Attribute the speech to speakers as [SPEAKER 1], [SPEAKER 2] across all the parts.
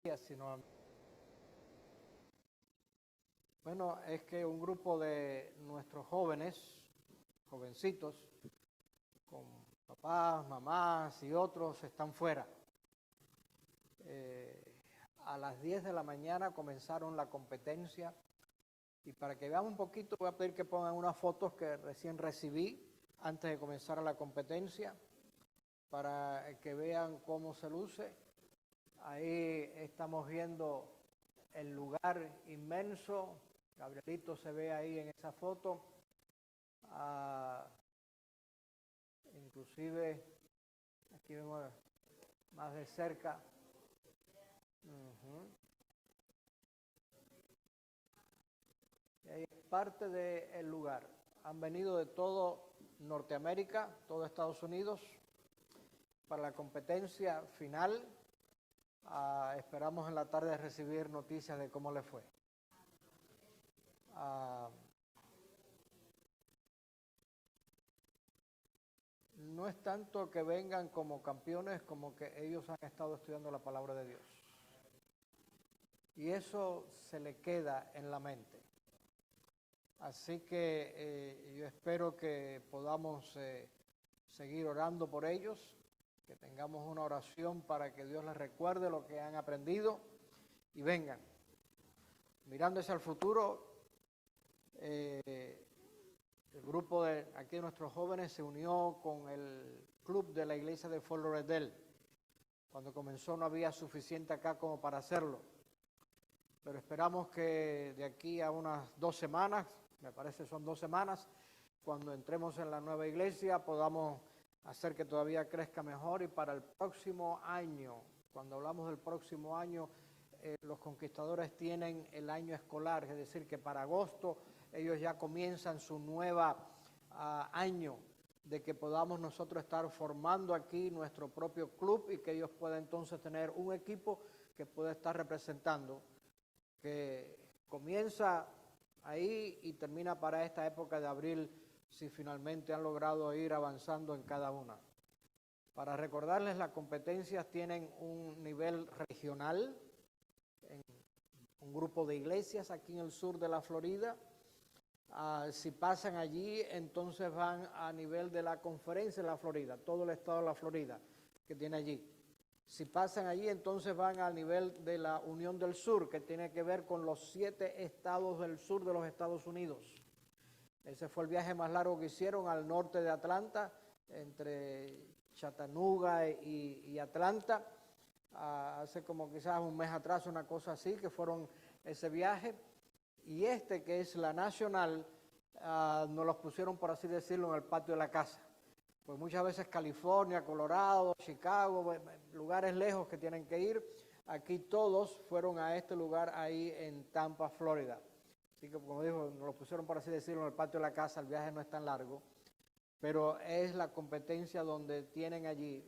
[SPEAKER 1] sino bueno, es que un grupo de nuestros jóvenes, jovencitos, con papás, mamás y otros, están fuera. A las 10 de la mañana comenzaron la competencia y para que vean un poquito voy a pedir que pongan unas fotos que recién recibí antes de comenzar la competencia para que vean cómo se luce. Ahí estamos viendo el lugar inmenso. Gabrielito se ve ahí en esa foto. Inclusive, aquí vemos más de cerca. Y ahí es parte del lugar. Han venido de todo Norteamérica, todo Estados Unidos, para la competencia final. Esperamos en la tarde recibir noticias de cómo le fue. No es tanto que vengan como campeones, como que ellos han estado estudiando la palabra de Dios. Y eso se le queda en la mente. Así que yo espero que podamos seguir orando por ellos, que tengamos una oración para que Dios les recuerde lo que han aprendido y vengan. Mirando hacia el futuro, el grupo de aquí de nuestros jóvenes se unió con el club de la iglesia de Fort Lauderdale. Cuando comenzó no había suficiente acá como para hacerlo, pero esperamos que de aquí a unas 2 semanas, me parece son 2 semanas, cuando entremos en la nueva iglesia podamos hacer que todavía crezca mejor y para el próximo año, cuando hablamos del próximo año, los conquistadores tienen el año escolar, es decir, que para agosto ellos ya comienzan su nuevo año de que podamos nosotros estar formando aquí nuestro propio club y que ellos puedan entonces tener un equipo que pueda estar representando, que comienza ahí y termina para esta época de abril, si finalmente han logrado ir avanzando en cada una. Para recordarles, las competencias tienen un nivel regional, en un grupo de iglesias aquí en el sur de la Florida. Si pasan allí, entonces van a nivel de la conferencia de la Florida, todo el estado de la Florida que tiene allí. Si pasan allí, entonces van al nivel de la Unión del Sur, que tiene que ver con los 7 estados del sur de los Estados Unidos. Ese fue el viaje más largo que hicieron al norte de Atlanta, entre Chattanooga y Atlanta. Hace como quizás un mes atrás, una cosa así, que fueron ese viaje. Y que es la nacional, nos los pusieron, por así decirlo, en el patio de la casa. Pues muchas veces California, Colorado, Chicago, lugares lejos que tienen que ir, aquí todos fueron a este lugar ahí en Tampa, Florida. Así que como dijo, nos lo pusieron, por así decirlo, en el patio de la casa, el viaje no es tan largo, pero es la competencia donde tienen allí.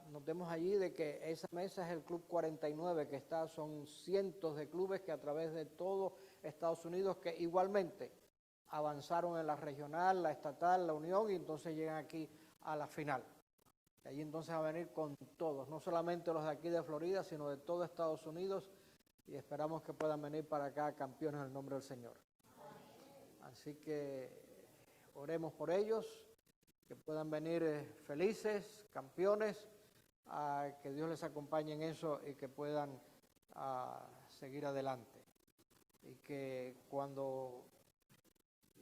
[SPEAKER 1] Notemos allí de que esa mesa es el Club 49, que son cientos de clubes que a través de todo Estados Unidos que igualmente avanzaron en la regional, la estatal, la unión y entonces llegan aquí a la final. Y allí entonces va a venir con todos, no solamente los de aquí de Florida, sino de todo Estados Unidos y esperamos que puedan venir para acá campeones en el nombre del Señor. Así que oremos por ellos, que puedan venir felices, campeones, que Dios les acompañe en eso y que puedan seguir adelante. Y que cuando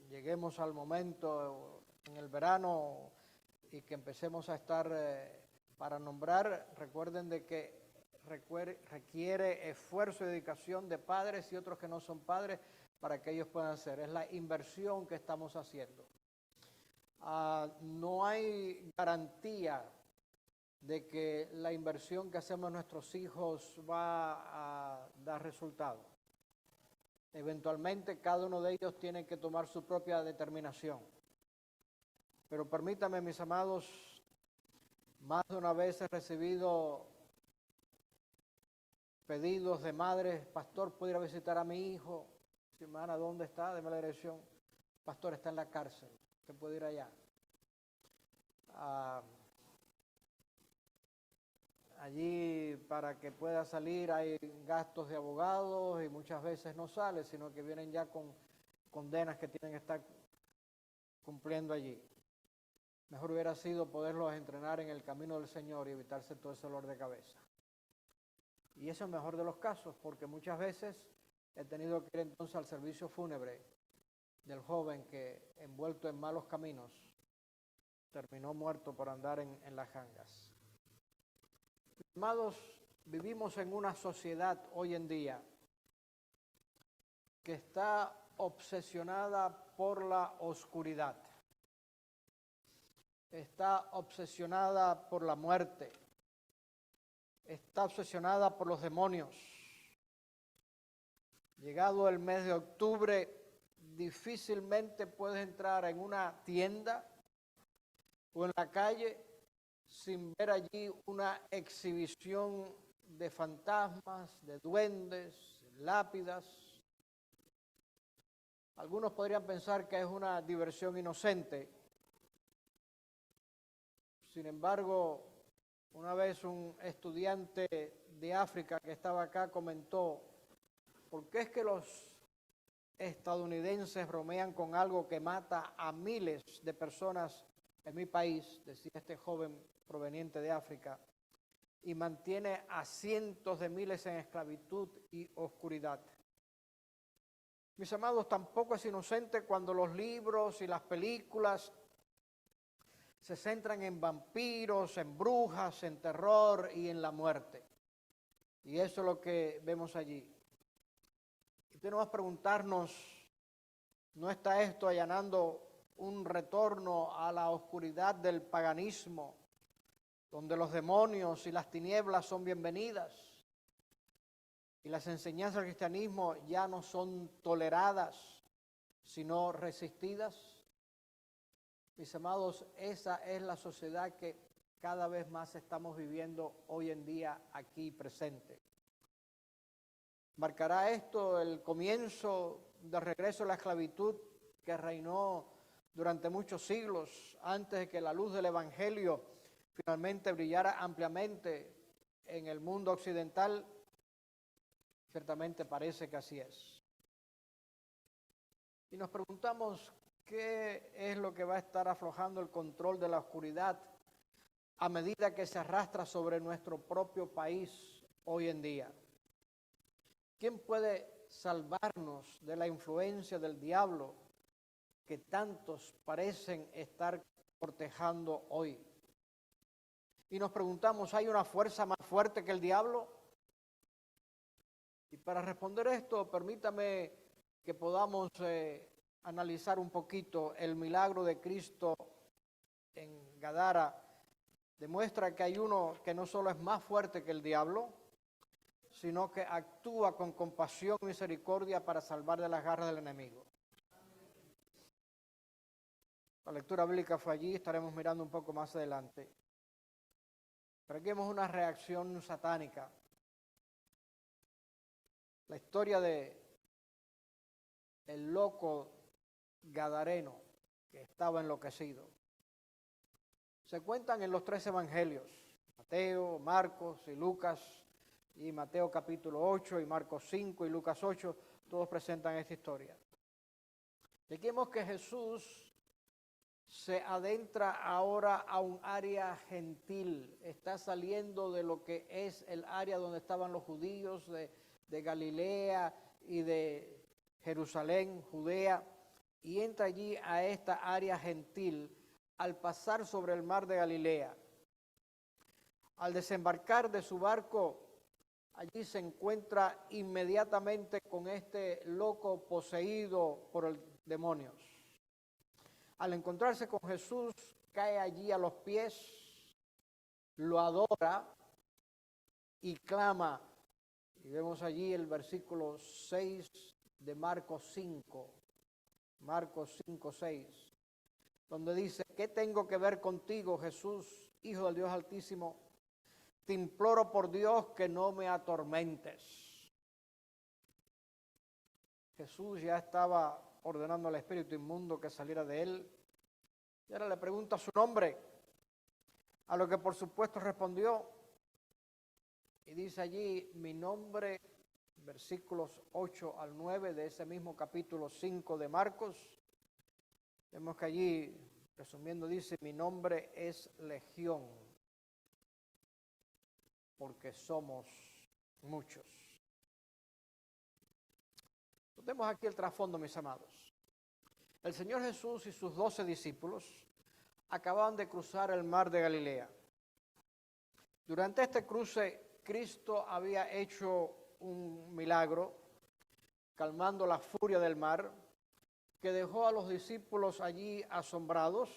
[SPEAKER 1] lleguemos al momento en el verano y que empecemos a estar para nombrar, recuerden de que requiere esfuerzo y dedicación de padres y otros que no son padres para que ellos puedan hacer. Es la inversión que estamos haciendo. No hay garantía de que la inversión que hacemos en nuestros hijos va a dar resultados. Eventualmente cada uno de ellos tiene que tomar su propia determinación. Pero permítanme, mis amados, más de una vez he recibido pedidos de madres: pastor, ¿puedo ir a visitar a mi hijo? Sí, hermana, ¿dónde está? Deme la dirección. Pastor, está en la cárcel, ¿usted puede ir allá? Allí para que pueda salir hay gastos de abogados y muchas veces no sale, sino que vienen ya con condenas que tienen que estar cumpliendo allí. Mejor hubiera sido poderlos entrenar en el camino del Señor y evitarse todo ese dolor de cabeza. Y eso es el mejor de los casos, porque muchas veces he tenido que ir entonces al servicio fúnebre del joven que, envuelto en malos caminos, terminó muerto por andar en las jangas. Amados, vivimos en una sociedad hoy en día que está obsesionada por la oscuridad, está obsesionada por la muerte, está obsesionada por los demonios. Llegado el mes de octubre, difícilmente puedes entrar en una tienda o en la calle sin ver allí una exhibición de fantasmas, de duendes, lápidas. Algunos podrían pensar que es una diversión inocente. Sin embargo, una vez un estudiante de África que estaba acá comentó, ¿por qué es que los estadounidenses bromean con algo que mata a miles de personas en mi país? Decía este joven proveniente de África, y mantiene a cientos de miles en esclavitud y oscuridad. Mis amados, tampoco es inocente cuando los libros y las películas se centran en vampiros, en brujas, en terror y en la muerte. Y eso es lo que vemos allí. Y tenemos que preguntarnos, ¿no está esto allanando un retorno a la oscuridad del paganismo, donde los demonios y las tinieblas son bienvenidas y las enseñanzas del cristianismo ya no son toleradas, sino resistidas? Mis amados, esa es la sociedad que cada vez más estamos viviendo hoy en día aquí presente. ¿Marcará esto el comienzo del regreso a la esclavitud que reinó durante muchos siglos antes de que la luz del Evangelio finalmente brillara ampliamente en el mundo occidental? Ciertamente parece que así es. Y nos preguntamos, ¿qué es lo que va a estar aflojando el control de la oscuridad a medida que se arrastra sobre nuestro propio país hoy en día? ¿Quién puede salvarnos de la influencia del diablo que tantos parecen estar cortejando hoy? Y nos preguntamos, ¿hay una fuerza más fuerte que el diablo? Y para responder esto, permítame que podamos analizar un poquito el milagro de Cristo en Gadara. Demuestra que hay uno que no solo es más fuerte que el diablo, sino que actúa con compasión y misericordia para salvar de las garras del enemigo. La lectura bíblica fue allí, estaremos mirando un poco más adelante. Pero aquí vemos una reacción satánica. La historia de el loco gadareno que estaba enloquecido. Se cuentan en los 3 evangelios, Mateo, Marcos y Lucas, y Mateo capítulo 8 y Marcos 5 y Lucas 8, todos presentan esta historia. Y aquí vemos que Jesús se adentra ahora a un área gentil, está saliendo de lo que es el área donde estaban los judíos de Galilea y de Jerusalén, Judea, y entra allí a esta área gentil al pasar sobre el mar de Galilea. Al desembarcar de su barco, allí se encuentra inmediatamente con este loco poseído por el demonios. Al encontrarse con Jesús, cae allí a los pies, lo adora y clama. Y vemos allí el versículo 6 de Marcos 5, 6, donde dice, ¿qué tengo que ver contigo, Jesús, Hijo del Dios Altísimo? Te imploro por Dios que no me atormentes. Jesús ya estaba ordenando al espíritu inmundo que saliera de él. Y ahora le pregunta su nombre, a lo que por supuesto respondió, Y dice allí, mi nombre, versículos 8 al 9 de ese mismo capítulo 5 de Marcos. Vemos que allí, resumiendo, dice, mi nombre es Legión, porque somos muchos. Notemos aquí el trasfondo, mis amados. El Señor Jesús y sus 12 discípulos acababan de cruzar el mar de Galilea. Durante este cruce, Cristo había hecho un milagro, calmando la furia del mar, que dejó a los discípulos allí asombrados.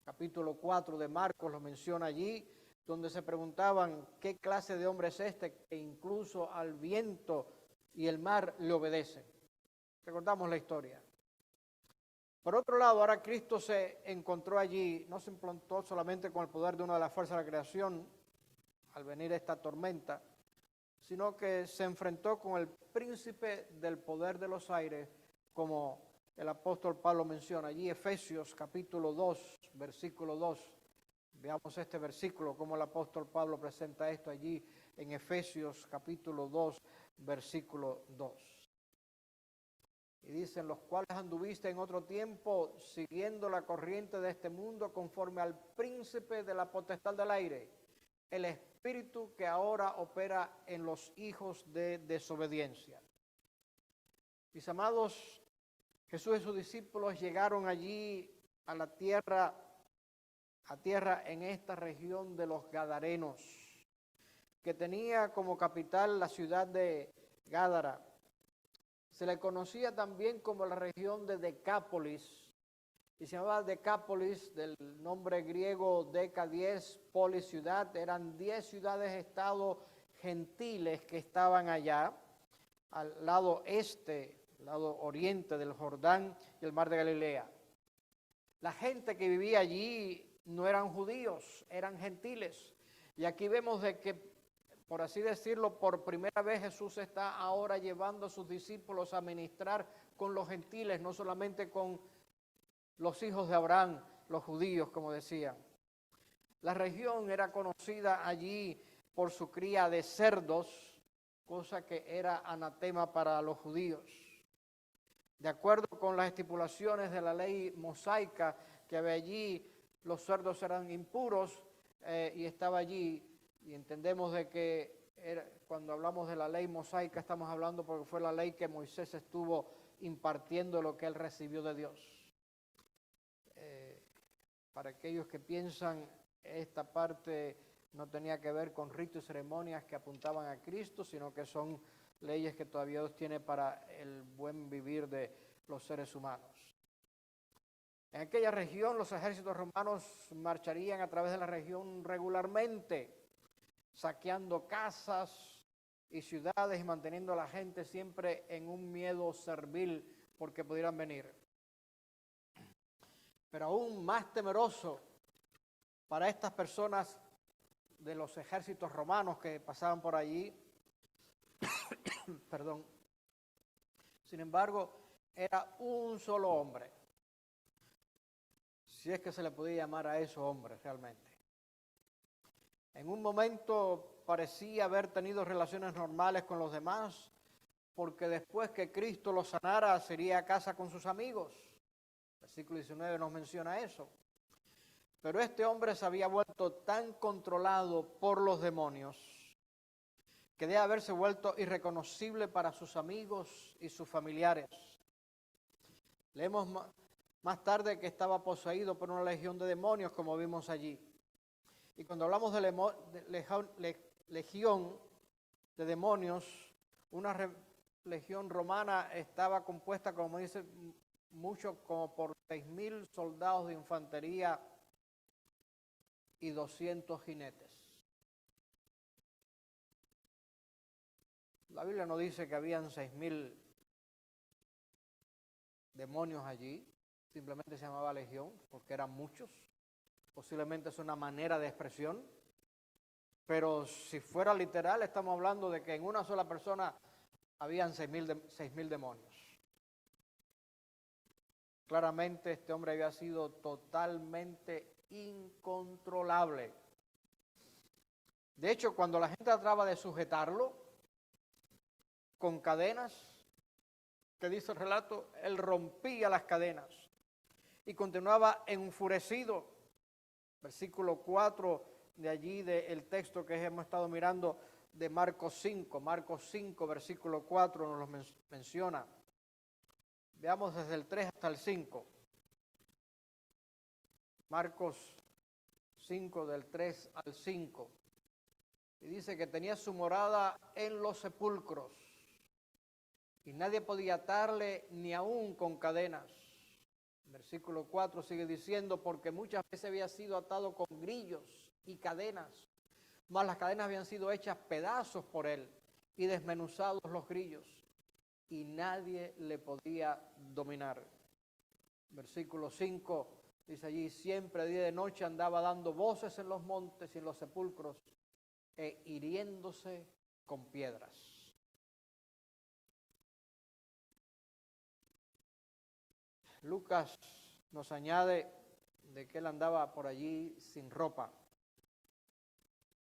[SPEAKER 1] Capítulo 4 de Marcos lo menciona allí, donde se preguntaban qué clase de hombre es este que incluso al viento y el mar le obedece. Recordamos la historia. Por otro lado, ahora Cristo se encontró allí, no se implantó solamente con el poder de una de las fuerzas de la creación, al venir esta tormenta, sino que se enfrentó con el príncipe del poder de los aires, como el apóstol Pablo menciona allí, Efesios capítulo 2, versículo 2. Veamos este versículo, cómo el apóstol Pablo presenta esto allí en Efesios capítulo 2, versículo 2. Y dicen, los cuales anduviste en otro tiempo siguiendo la corriente de este mundo conforme al príncipe de la potestad del aire, el espíritu que ahora opera en los hijos de desobediencia. Mis amados, Jesús y sus discípulos llegaron allí a la tierra, en esta región de los Gadarenos, que tenía como capital la ciudad de Gádara. Se le conocía también como la región de Decápolis, y se llamaba Decápolis del nombre griego Deca, 10, polis, ciudad. Eran 10 ciudades-estado gentiles que estaban allá, al lado este, lado oriente del Jordán y el mar de Galilea. La gente que vivía allí no eran judíos, eran gentiles. Y aquí vemos de que, por así decirlo, por primera vez Jesús está ahora llevando a sus discípulos a ministrar con los gentiles, no solamente con los hijos de Abraham, los judíos, como decían. La región era conocida allí por su cría de cerdos, cosa que era anatema para los judíos. De acuerdo con las estipulaciones de la ley mosaica que había allí, los cerdos eran impuros y estaba allí. Y entendemos de que cuando hablamos de la ley mosaica estamos hablando porque fue la ley que Moisés estuvo impartiendo lo que él recibió de Dios. Para aquellos que piensan esta parte no tenía que ver con ritos y ceremonias que apuntaban a Cristo, sino que son leyes que todavía Dios tiene para el buen vivir de los seres humanos. En aquella región los ejércitos romanos marcharían a través de la región regularmente, saqueando casas y ciudades y manteniendo a la gente siempre en un miedo servil porque pudieran venir. Pero aún más temeroso para estas personas de los ejércitos romanos que pasaban por allí, perdón, sin embargo, era un solo hombre, si es que se le podía llamar a esos hombres realmente. En un momento parecía haber tenido relaciones normales con los demás, porque después que Cristo lo sanara, se iría a casa con sus amigos. Versículo 19 nos menciona eso. Pero este hombre se había vuelto tan controlado por los demonios que debe haberse vuelto irreconocible para sus amigos y sus familiares. Leemos más tarde que estaba poseído por una legión de demonios, como vimos allí. Y cuando hablamos de legión de demonios, una legión romana estaba compuesta, como dice mucho, como por 6,000 soldados de infantería y 200 jinetes. La Biblia no dice que habían 6,000 demonios allí, simplemente se llamaba legión porque eran muchos. Posiblemente es una manera de expresión, pero si fuera literal estamos hablando de que en una sola persona habían 6,000 demonios. Claramente este hombre había sido totalmente incontrolable. De hecho, cuando la gente trataba de sujetarlo con cadenas, que dice el relato, él rompía las cadenas y continuaba enfurecido. Versículo 4 de allí del texto que hemos estado mirando de Marcos 5. Marcos 5, versículo 4 nos lo menciona. Veamos desde el 3 hasta el 5. Marcos 5 del 3 al 5. Y dice que tenía su morada en los sepulcros y nadie podía atarle ni aún con cadenas. Versículo 4 sigue diciendo, porque muchas veces había sido atado con grillos y cadenas, mas las cadenas habían sido hechas pedazos por él y desmenuzados los grillos, y nadie le podía dominar. Versículo 5 dice allí, siempre día y de noche andaba dando voces en los montes y en los sepulcros, e hiriéndose con piedras. Lucas nos añade de que él andaba por allí sin ropa,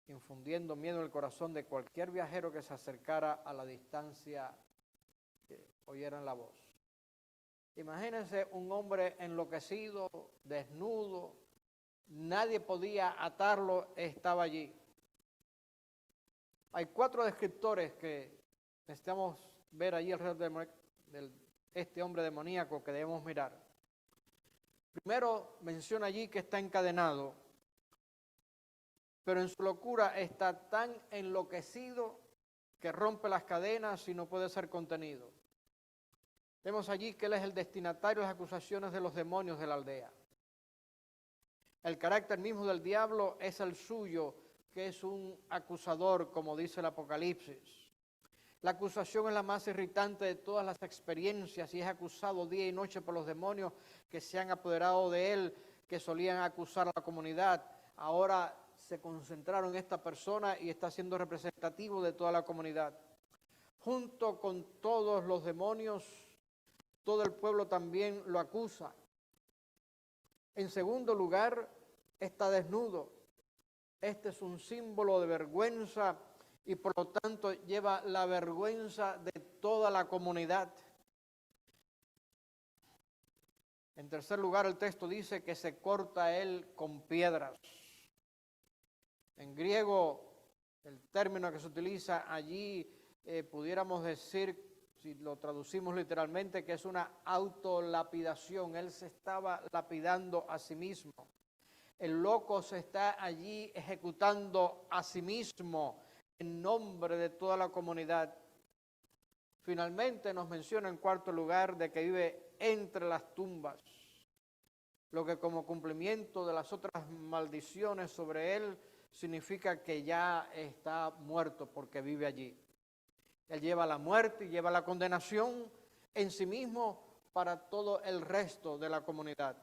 [SPEAKER 1] infundiendo miedo en el corazón de cualquier viajero que se acercara a la distancia que oyeran la voz. Imagínense un hombre enloquecido, desnudo, nadie podía atarlo, estaba allí. Hay 4 descriptores que necesitamos ver allí alrededor de este hombre demoníaco que debemos mirar. Primero menciona allí que está encadenado, pero en su locura está tan enloquecido que rompe las cadenas y no puede ser contenido. Vemos allí que él es el destinatario de las acusaciones de los demonios de la aldea. El carácter mismo del diablo es el suyo, que es un acusador, como dice el Apocalipsis. La acusación es la más irritante de todas las experiencias y es acusado día y noche por los demonios que se han apoderado de él, que solían acusar a la comunidad. Ahora se concentraron en esta persona y está siendo representativo de toda la comunidad. Junto con todos los demonios, todo el pueblo también lo acusa. En segundo lugar, está desnudo. Este es un símbolo de vergüenza y por lo tanto lleva la vergüenza de toda la comunidad. En tercer lugar, el texto dice que se corta él con piedras. En griego, el término que se utiliza allí, pudiéramos decir, si lo traducimos literalmente, que es una autolapidación. Él se estaba lapidando a sí mismo. El loco se está allí ejecutando a sí mismo en nombre de toda la comunidad. Finalmente nos menciona en cuarto lugar de que vive entre las tumbas, lo que como cumplimiento de las otras maldiciones sobre él significa que ya está muerto porque vive allí. Él lleva la muerte y lleva la condenación en sí mismo para todo el resto de la comunidad.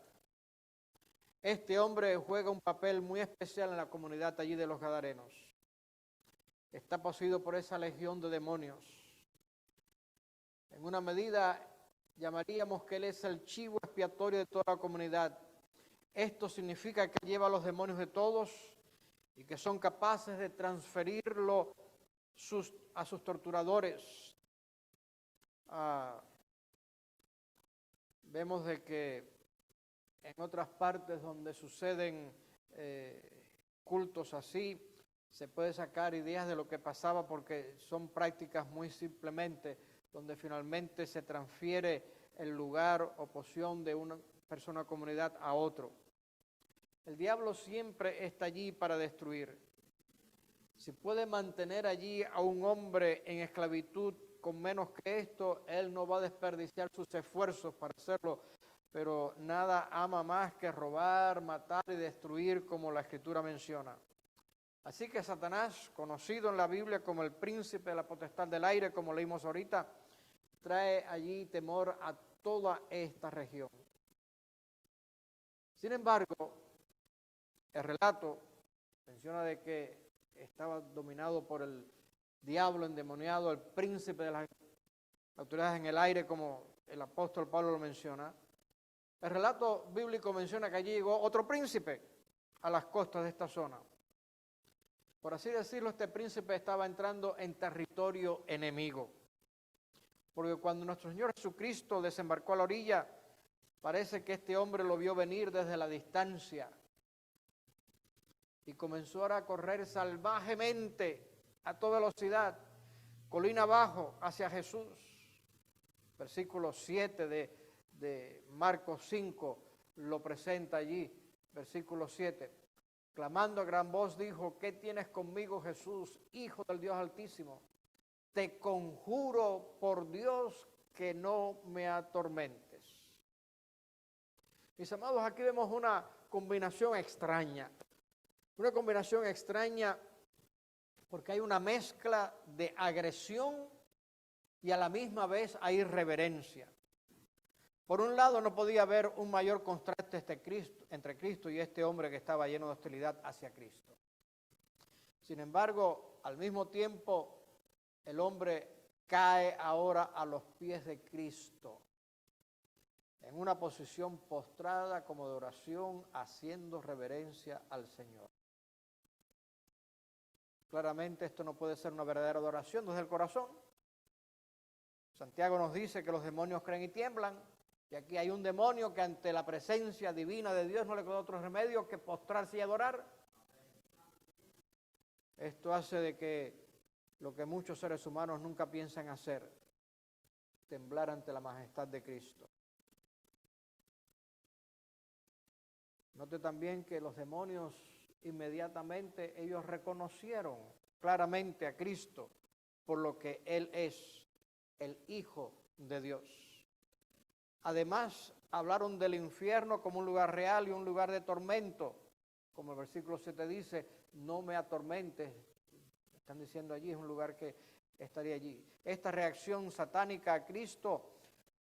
[SPEAKER 1] Este hombre juega un papel muy especial en la comunidad allí de los Gadarenos. Está poseído por esa legión de demonios. En una medida llamaríamos que él es el chivo expiatorio de toda la comunidad. Esto significa que lleva los demonios de todos y que son capaces de transferirlo a sus torturadores. Vemos de que en otras partes donde suceden cultos así, se puede sacar ideas de lo que pasaba porque son prácticas muy simplemente donde finalmente se transfiere el lugar o posición de una persona o comunidad a otro. El diablo siempre está allí para destruir. Si puede mantener allí a un hombre en esclavitud con menos que esto, él no va a desperdiciar sus esfuerzos para hacerlo, pero nada ama más que robar, matar y destruir, como la Escritura menciona. Así que Satanás, conocido en la Biblia como el príncipe de la potestad del aire, como leímos ahorita, trae allí temor a toda esta región. Sin embargo, el relato menciona de que estaba dominado por el diablo endemoniado, el príncipe de las autoridades en el aire, como el apóstol Pablo lo menciona. El relato bíblico menciona que allí llegó otro príncipe a las costas de esta zona. Por así decirlo, este príncipe estaba entrando en territorio enemigo. Porque cuando nuestro Señor Jesucristo desembarcó a la orilla, parece que este hombre lo vio venir desde la distancia y comenzó a correr salvajemente a toda velocidad, colina abajo, hacia Jesús. Versículo 7 de Marcos 5 lo presenta allí, versículo 7. Clamando a gran voz dijo: ¿qué tienes conmigo, Jesús, Hijo del Dios Altísimo? Te conjuro por Dios que no me atormentes. Mis amados, aquí vemos una combinación extraña. Una combinación extraña porque hay una mezcla de agresión y a la misma vez hay reverencia. Por un lado, no podía haber un mayor contraste entre Cristo y este hombre que estaba lleno de hostilidad hacia Cristo. Sin embargo, al mismo tiempo, el hombre cae ahora a los pies de Cristo, en una posición postrada como de oración, haciendo reverencia al Señor. Claramente esto no puede ser una verdadera adoración desde el corazón. Santiago nos dice que los demonios creen y tiemblan, y aquí hay un demonio que ante la presencia divina de Dios no le queda otro remedio que postrarse y adorar. Esto hace de que lo que muchos seres humanos nunca piensan hacer, temblar ante la majestad de Cristo. Note también que los demonios inmediatamente ellos reconocieron claramente a Cristo por lo que Él es, el Hijo de Dios. Además, hablaron del infierno como un lugar real y un lugar de tormento. Como el versículo 7 dice, no me atormentes. Están diciendo allí, es un lugar que estaría allí. Esta reacción satánica a Cristo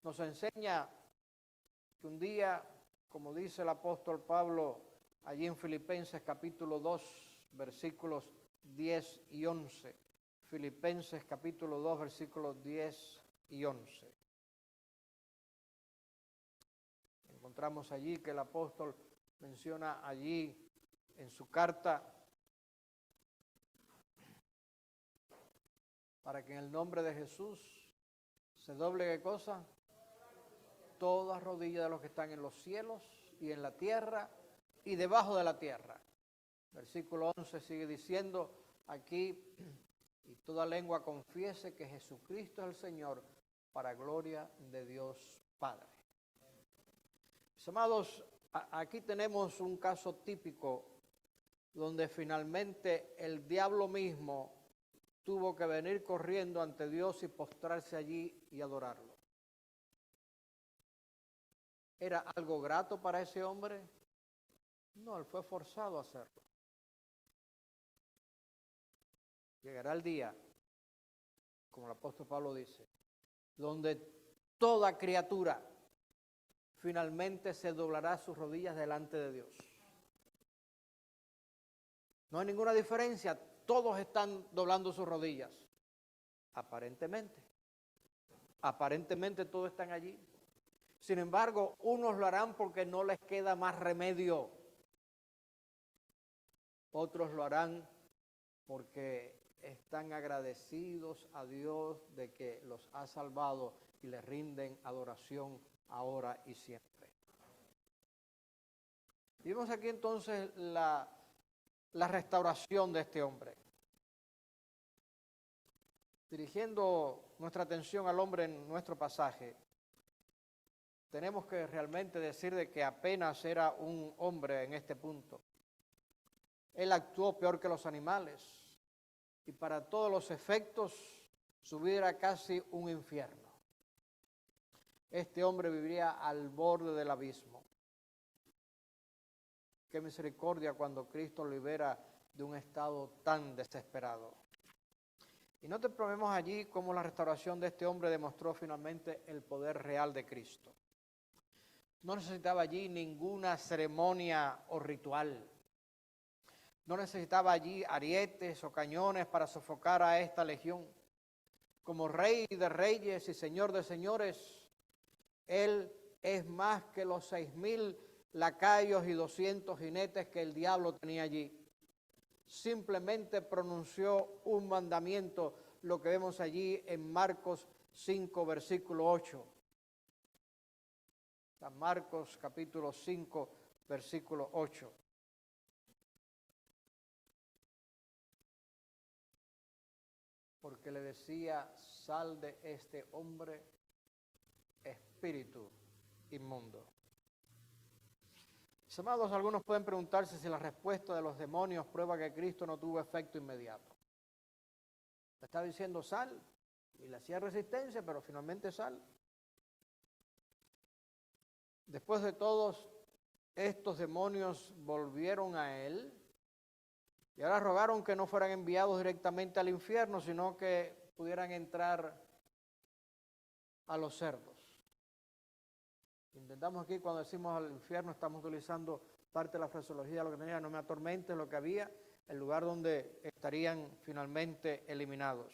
[SPEAKER 1] nos enseña que un día, como dice el apóstol Pablo allí en Filipenses capítulo 2, versículos 10 y 11. Filipenses capítulo 2, versículos 10 y 11. Encontramos allí que el apóstol menciona allí en su carta, para que en el nombre de Jesús se doble, ¿qué cosa? Toda rodilla de los que están en los cielos y en la tierra y debajo de la tierra. Versículo 11 sigue diciendo aquí, y toda lengua confiese que Jesucristo es el Señor, para gloria de Dios Padre. Mis amados, aquí tenemos un caso típico donde finalmente el diablo mismo tuvo que venir corriendo ante Dios y postrarse allí y adorarlo. ¿Era algo grato para ese hombre? No, él fue forzado a hacerlo. Llegará el día, como el apóstol Pablo dice, donde toda criatura finalmente se doblará sus rodillas delante de Dios. No hay ninguna diferencia, todos están doblando sus rodillas. Aparentemente. Aparentemente todos están allí. Sin embargo, unos lo harán porque no les queda más remedio. Otros lo harán porque están agradecidos a Dios de que los ha salvado y les rinden adoración ahora y siempre. Y vemos aquí entonces la restauración de este hombre. Dirigiendo nuestra atención al hombre en nuestro pasaje, tenemos que realmente decir de que apenas era un hombre en este punto. Él actuó peor que los animales y para todos los efectos su vida era casi un infierno. Este hombre viviría al borde del abismo. Qué misericordia cuando Cristo lo libera de un estado tan desesperado. Y no te probemos allí cómo la restauración de este hombre demostró finalmente el poder real de Cristo. No necesitaba allí ninguna ceremonia o ritual. No necesitaba allí arietes o cañones para sofocar a esta legión. Como Rey de reyes y Señor de señores, Él es más que los 6,000 lacayos y 200 jinetes que el diablo tenía allí. simplemente pronunció un mandamiento, lo que vemos allí en Marcos 5, versículo 8. San Marcos capítulo 5, versículo 8. Porque le decía, sal de este hombre, espíritu inmundo. Mis amados, algunos pueden preguntarse si la respuesta de los demonios prueba que Cristo no tuvo efecto inmediato. Le está diciendo sal, y le hacía resistencia, pero finalmente sal. Después de todos estos demonios volvieron a él, y ahora rogaron que no fueran enviados directamente al infierno, sino que pudieran entrar a los cerdos. Intentamos aquí, cuando decimos al infierno, estamos utilizando parte de la fraseología de lo que tenía, no me atormentes, lo que había, el lugar donde estarían finalmente eliminados.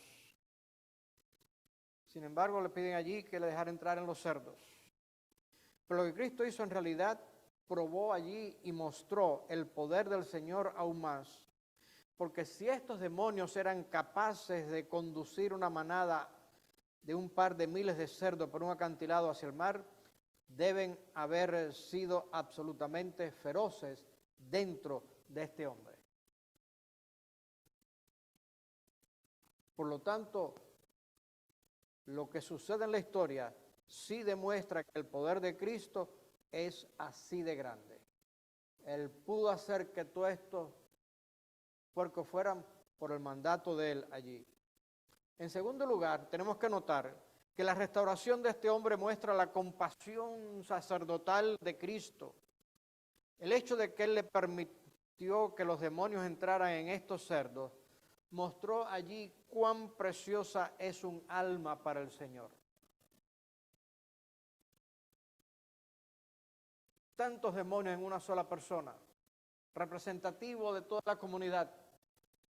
[SPEAKER 1] Sin embargo, le piden allí que le dejara entrar en los cerdos. Pero lo que Cristo hizo en realidad, probó allí y mostró el poder del Señor aún más. Porque si estos demonios eran capaces de conducir una manada de un par de miles de cerdos por un acantilado hacia el mar, deben haber sido absolutamente feroces dentro de este hombre. Por lo tanto, lo que sucede en la historia sí demuestra que el poder de Cristo es así de grande. Él pudo hacer que todos estos puercos fueran por el mandato de él allí. En segundo lugar, tenemos que notar que la restauración de este hombre muestra la compasión sacerdotal de Cristo. El hecho de que él le permitió que los demonios entraran en estos cerdos mostró allí cuán preciosa es un alma para el Señor. Tantos demonios en una sola persona, representativo de toda la comunidad.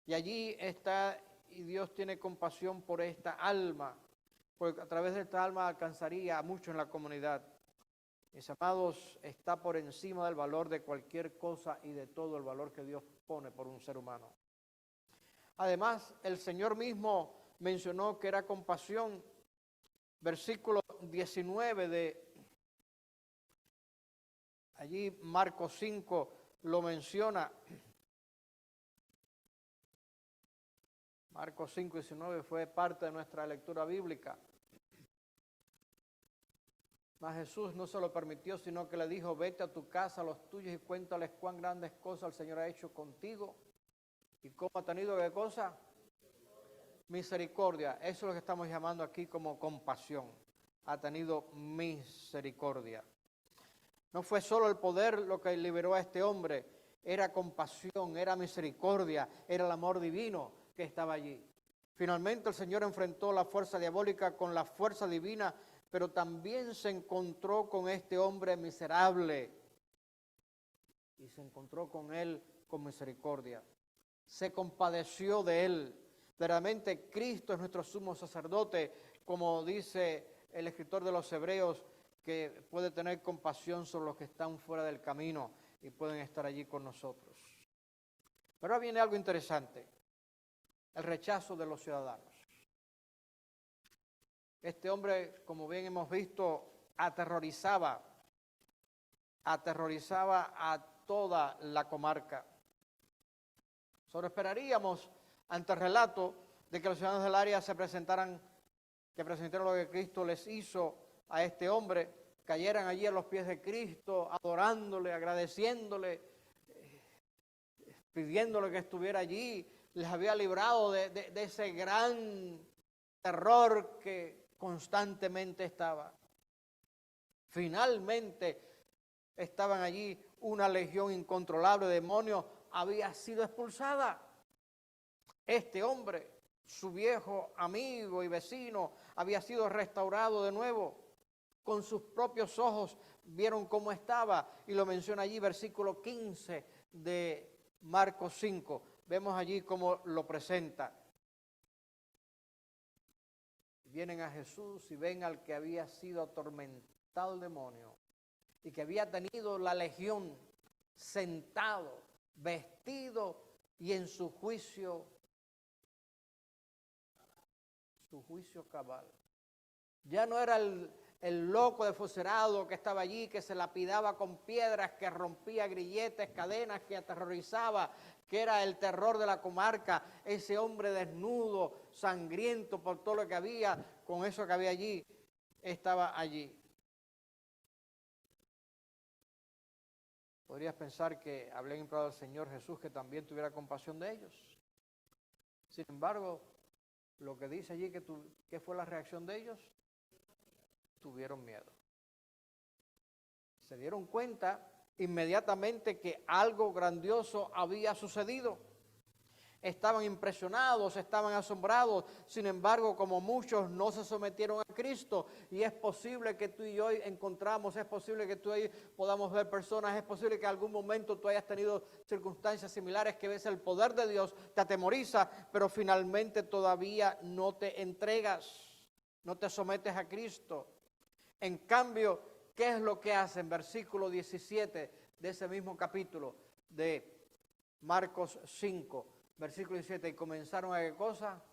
[SPEAKER 1] Y allí está, y Dios tiene compasión por esta alma, porque a través de esta alma alcanzaría a muchos en la comunidad. Mis amados, está por encima del valor de cualquier cosa y de todo el valor que Dios pone por un ser humano. Además, el Señor mismo mencionó que era compasión. Versículo 19 de allí Marcos 5 lo menciona. Marcos 5, 19 fue parte de nuestra lectura bíblica. Mas Jesús no se lo permitió, sino que le dijo, vete a tu casa, a los tuyos, y cuéntales cuán grandes cosas el Señor ha hecho contigo. ¿Y cómo ha tenido qué cosa? Misericordia. Eso es lo que estamos llamando aquí como compasión. Ha tenido misericordia. No fue solo el poder lo que liberó a este hombre, era compasión, era misericordia, era el amor divino que estaba allí. Finalmente el Señor enfrentó la fuerza diabólica con la fuerza divina, pero también se encontró con este hombre miserable y se encontró con él con misericordia. Se compadeció de él. Verdaderamente Cristo es nuestro sumo sacerdote, como dice el escritor de los Hebreos, que puede tener compasión sobre los que están fuera del camino y pueden estar allí con nosotros. Pero ahora viene algo interesante. El rechazo de los ciudadanos. Este hombre, como bien hemos visto, aterrorizaba a toda la comarca. Solo esperaríamos, ante el relato, de que los ciudadanos del área presentaran lo que Cristo les hizo a este hombre, cayeran allí a los pies de Cristo, adorándole, agradeciéndole, pidiéndole que estuviera allí. Les había librado de ese gran terror que constantemente estaba. Finalmente estaban allí, una legión incontrolable de demonios había sido expulsada. Este hombre, su viejo amigo y vecino, había sido restaurado de nuevo. Con sus propios ojos vieron cómo estaba, y lo menciona allí, versículo 15 de Marcos 5. Vemos allí cómo lo presenta. Vienen a Jesús y ven al que había sido atormentado el demonio y que había tenido la legión sentado, vestido y en su juicio cabal. Ya no era el loco desfocerado que estaba allí, que se lapidaba con piedras, que rompía grilletes, cadenas, que aterrorizaba, que era el terror de la comarca, ese hombre desnudo, sangriento por todo lo que había, con eso que había allí, estaba allí. Podrías pensar que habían implorado al Señor Jesús que también tuviera compasión de ellos. Sin embargo, lo que dice allí, ¿qué fue la reacción de ellos? Tuvieron miedo. Se dieron cuenta inmediatamente que algo grandioso había sucedido. Estaban impresionados, estaban asombrados. Sin embargo, como muchos no se sometieron a Cristo, y es posible que tú y yo encontramos, es posible que tú y yo podamos ver personas, es posible que en algún momento tú hayas tenido circunstancias similares que ves el poder de Dios, te atemoriza, pero finalmente todavía no te entregas, no te sometes a Cristo. En cambio, ¿qué es lo que hace en versículo 17 de ese mismo capítulo de Marcos 5? Versículo 17, y comenzaron a ¿qué cosa?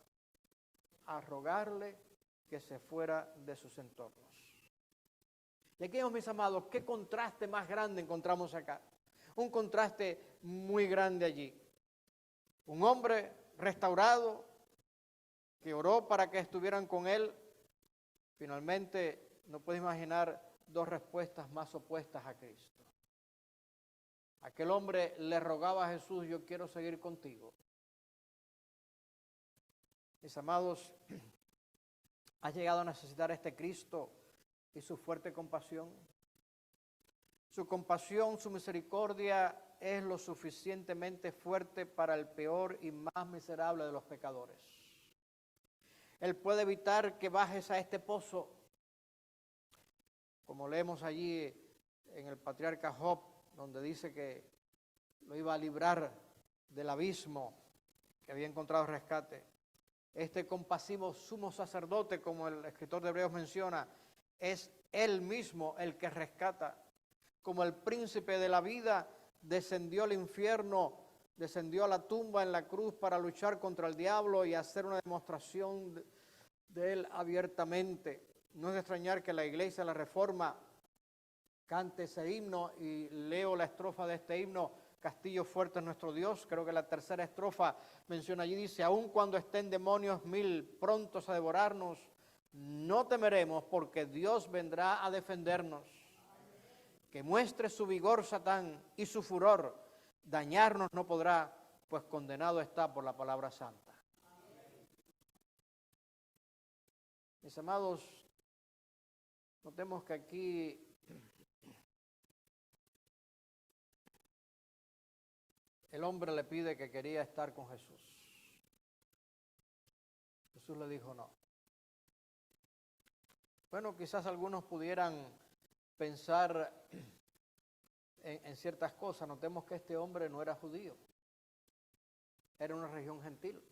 [SPEAKER 1] A rogarle que se fuera de sus entornos. Y aquí, mis amados, ¿qué contraste más grande encontramos acá? Un contraste muy grande allí. Un hombre restaurado que oró para que estuvieran con él. Finalmente, no puedes imaginar dos respuestas más opuestas a Cristo. Aquel hombre le rogaba a Jesús, yo quiero seguir contigo. Mis amados, ¿has llegado a necesitar a este Cristo y su fuerte compasión? Su compasión, su misericordia es lo suficientemente fuerte para el peor y más miserable de los pecadores. Él puede evitar que bajes a este pozo, como leemos allí en el patriarca Job, donde dice que lo iba a librar del abismo, que había encontrado rescate. Este compasivo sumo sacerdote, como el escritor de Hebreos menciona, es él mismo el que rescata. Como el príncipe de la vida descendió al infierno, descendió a la tumba en la cruz para luchar contra el diablo y hacer una demostración de él abiertamente. No es de extrañar que la Iglesia de la Reforma cante ese himno, y leo la estrofa de este himno: Castillo fuerte es nuestro Dios. Creo que la tercera estrofa menciona allí, dice: aun cuando estén demonios mil prontos a devorarnos, no temeremos porque Dios vendrá a defendernos. Que muestre su vigor Satán y su furor, dañarnos no podrá, pues condenado está por la palabra santa. Mis amados, notemos que aquí el hombre le pide que quería estar con Jesús. Jesús le dijo no. Bueno, quizás algunos pudieran pensar en ciertas cosas. Notemos que este hombre no era judío, era una región gentil.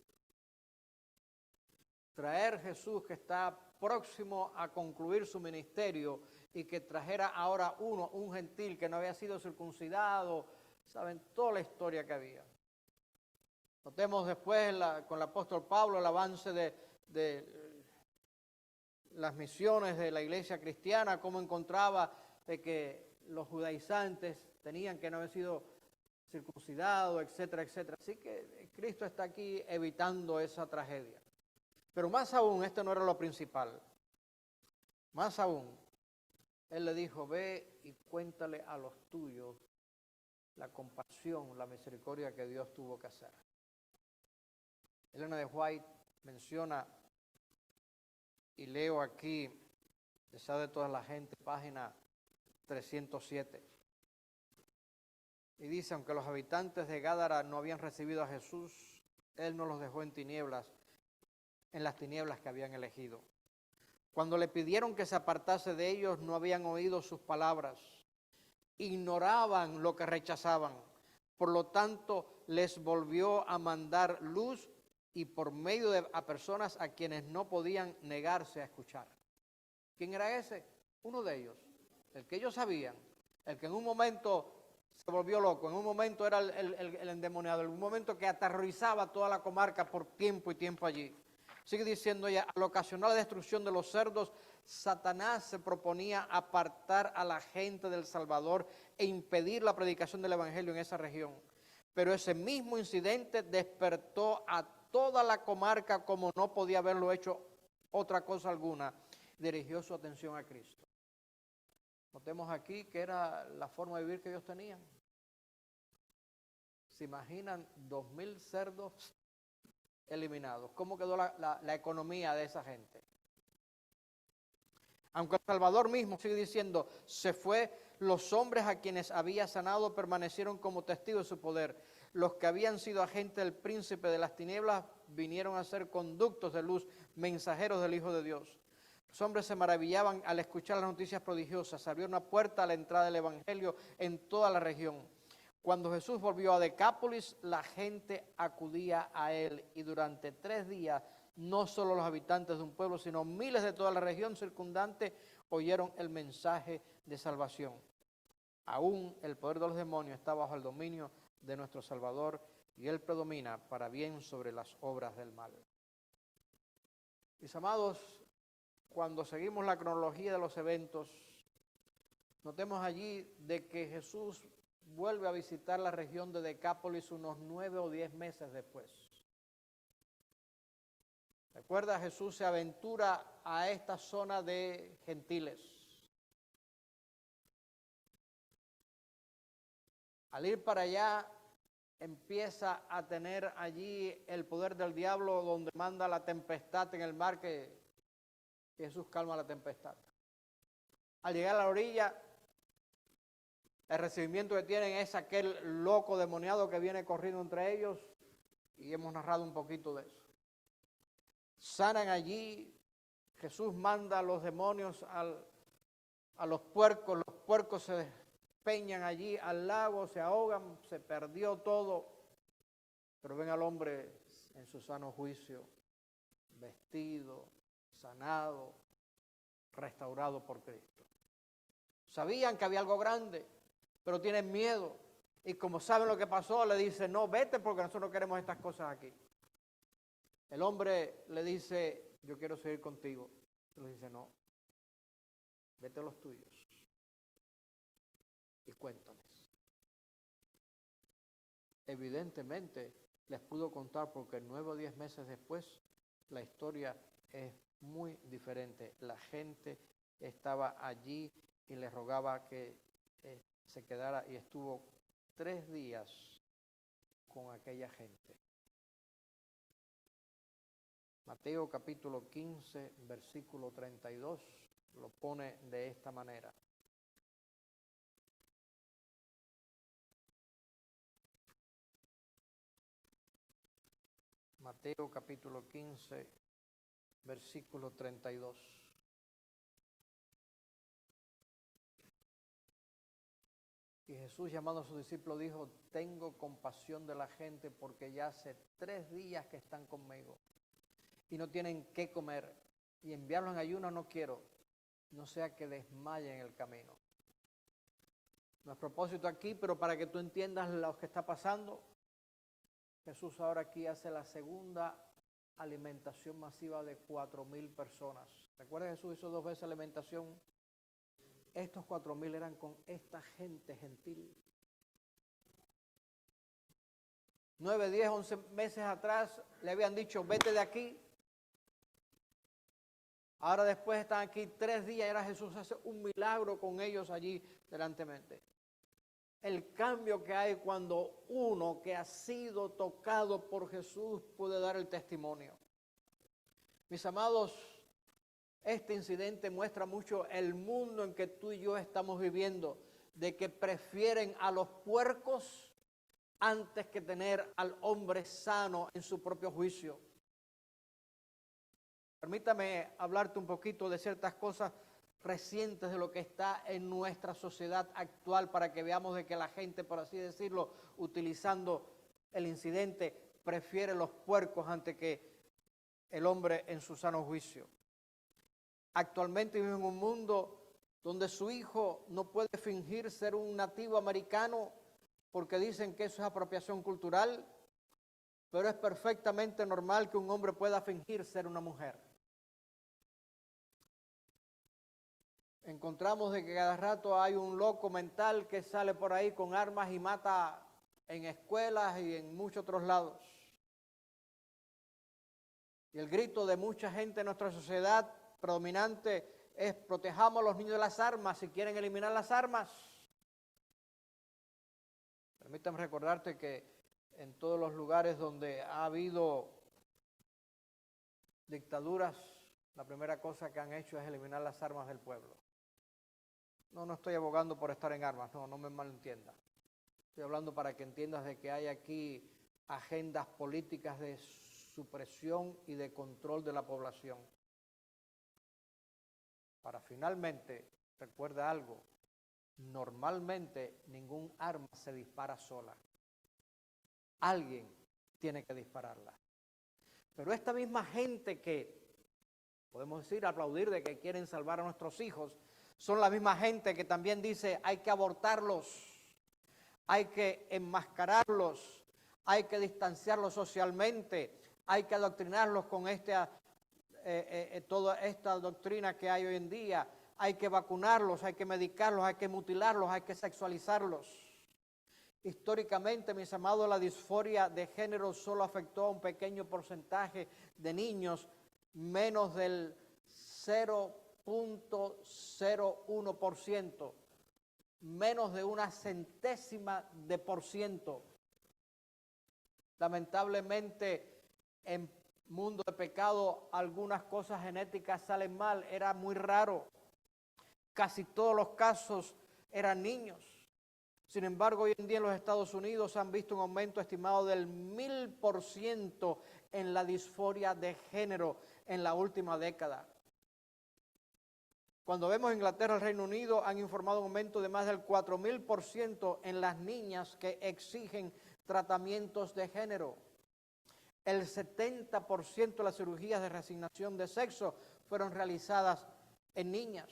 [SPEAKER 1] Traer Jesús, que está próximo a concluir su ministerio, y que trajera ahora un gentil que no había sido circuncidado, saben toda la historia que había. Notemos después con el apóstol Pablo el avance de las misiones de la iglesia cristiana, cómo encontraba de que los judaizantes tenían que no haber sido circuncidados, etcétera, etcétera. Así que Cristo está aquí evitando esa tragedia. Pero más aún, este no era lo principal. Más aún, Él le dijo: ve y cuéntale a los tuyos la compasión, la misericordia que Dios tuvo que hacer. Elena de White menciona, y leo aquí, deseo de toda la gente, página 307. Y dice: aunque los habitantes de Gádara no habían recibido a Jesús, Él no los dejó en tinieblas, en las tinieblas que habían elegido. Cuando le pidieron que se apartase de ellos, no habían oído sus palabras. Ignoraban lo que rechazaban. Por lo tanto, les volvió a mandar luz, y por medio de a personas a quienes no podían negarse a escuchar. ¿Quién era ese? Uno de ellos, el que ellos sabían, el que en un momento se volvió loco. En un momento era el endemoniado, en un momento que aterrorizaba toda la comarca por tiempo y tiempo allí. Sigue diciendo ella, al ocasionar la destrucción de los cerdos, Satanás se proponía apartar a la gente del Salvador e impedir la predicación del Evangelio en esa región. Pero ese mismo incidente despertó a toda la comarca como no podía haberlo hecho otra cosa alguna. Dirigió su atención a Cristo. Notemos aquí que era la forma de vivir que ellos tenían. ¿Se imaginan 2,000 cerdos eliminados? ¿Cómo quedó la economía de esa gente? Aunque el Salvador mismo sigue diciendo, se fue, los hombres a quienes había sanado permanecieron como testigos de su poder. Los que habían sido agentes del príncipe de las tinieblas vinieron a ser conductos de luz, mensajeros del Hijo de Dios. Los hombres se maravillaban al escuchar las noticias prodigiosas. Se abrió una puerta a la entrada del Evangelio en toda la región. Cuando Jesús volvió a Decápolis, la gente acudía a él y durante 3 días no solo los habitantes de un pueblo, sino miles de toda la región circundante oyeron el mensaje de salvación. Aún el poder de los demonios está bajo el dominio de nuestro Salvador y Él predomina para bien sobre las obras del mal. Mis amados, cuando seguimos la cronología de los eventos, notemos allí de que Jesús vuelve a visitar la región de Decápolis unos 9 o 10 meses después. Recuerda, Jesús se aventura a esta zona de gentiles. Al ir para allá, empieza a tener allí el poder del diablo, donde manda la tempestad en el mar, que Jesús calma la tempestad. Al llegar a la orilla, el recibimiento que tienen es aquel loco demoniado que viene corriendo entre ellos, y hemos narrado un poquito de eso. Sanan allí, Jesús manda a los demonios a los puercos se despeñan allí al lago, se ahogan, se perdió todo, pero ven al hombre en su sano juicio, vestido, sanado, restaurado por Cristo. Sabían que había algo grande, pero tienen miedo, y como saben lo que pasó, le dicen, no, vete porque nosotros no queremos estas cosas aquí. El hombre le dice, yo quiero seguir contigo. Él le dice, no, vete a los tuyos y cuéntales. Evidentemente les pudo contar porque 9 o 10 meses después la historia es muy diferente. La gente estaba allí y le rogaba que se quedara y estuvo 3 días con aquella gente. Mateo capítulo 15, versículo 32, lo pone de esta manera. Mateo capítulo 15, versículo 32. Y Jesús, llamando a sus discípulos, dijo, tengo compasión de la gente porque ya hace 3 días que están conmigo y no tienen qué comer, y enviarlos en ayuno no quiero, no sea que desmayen en el camino. No es propósito aquí, pero para que tú entiendas lo que está pasando, Jesús ahora aquí hace la segunda alimentación masiva de 4,000 personas. ¿Recuerda Jesús hizo 2 veces alimentación? Estos 4,000 eran con esta gente gentil. 9, 10, 11 meses atrás le habían dicho, vete de aquí. Ahora después están aquí 3 días y ahora Jesús hace un milagro con ellos allí delantemente. El cambio que hay cuando uno que ha sido tocado por Jesús puede dar el testimonio. Mis amados, este incidente muestra mucho el mundo en que tú y yo estamos viviendo, de que prefieren a los puercos antes que tener al hombre sano en su propio juicio. Permítame hablarte un poquito de ciertas cosas recientes de lo que está en nuestra sociedad actual para que veamos de que la gente, por así decirlo, utilizando el incidente, prefiere los puercos antes que el hombre en su sano juicio. Actualmente vivimos en un mundo donde su hijo no puede fingir ser un nativo americano porque dicen que eso es apropiación cultural, pero es perfectamente normal que un hombre pueda fingir ser una mujer. Encontramos de que cada rato hay un loco mental que sale por ahí con armas y mata en escuelas y en muchos otros lados. Y el grito de mucha gente en nuestra sociedad predominante es: protejamos a los niños de las armas. Si quieren eliminar las armas. Permítame recordarte que en todos los lugares donde ha habido dictaduras, la primera cosa que han hecho es eliminar las armas del pueblo. No estoy abogando por estar en armas, no me malentienda. Estoy hablando para que entiendas de que hay aquí agendas políticas de supresión y de control de la población. Para finalmente, recuerda algo, normalmente ningún arma se dispara sola. Alguien tiene que dispararla. Pero esta misma gente que, podemos decir, aplaudir de que quieren salvar a nuestros hijos, son la misma gente que también dice: hay que abortarlos, hay que enmascararlos, hay que distanciarlos socialmente, hay que adoctrinarlos con toda esta doctrina que hay hoy en día, hay que vacunarlos, hay que medicarlos, hay que mutilarlos, hay que sexualizarlos. Históricamente, mis amados, la disforia de género solo afectó a un pequeño porcentaje de niños, menos del 0.01%, menos de una centésima de %. Lamentablemente, en mundo de pecado, algunas cosas genéticas salen mal. Era muy raro. Casi todos los casos eran niños. Sin embargo, hoy en día en los Estados Unidos han visto un aumento estimado del 1000% en la disforia de género en la última década. Cuando vemos Inglaterra y el Reino Unido, han informado un aumento de más del 4000% en las niñas que exigen tratamientos de género. El 70% de las cirugías de reasignación de sexo fueron realizadas en niñas.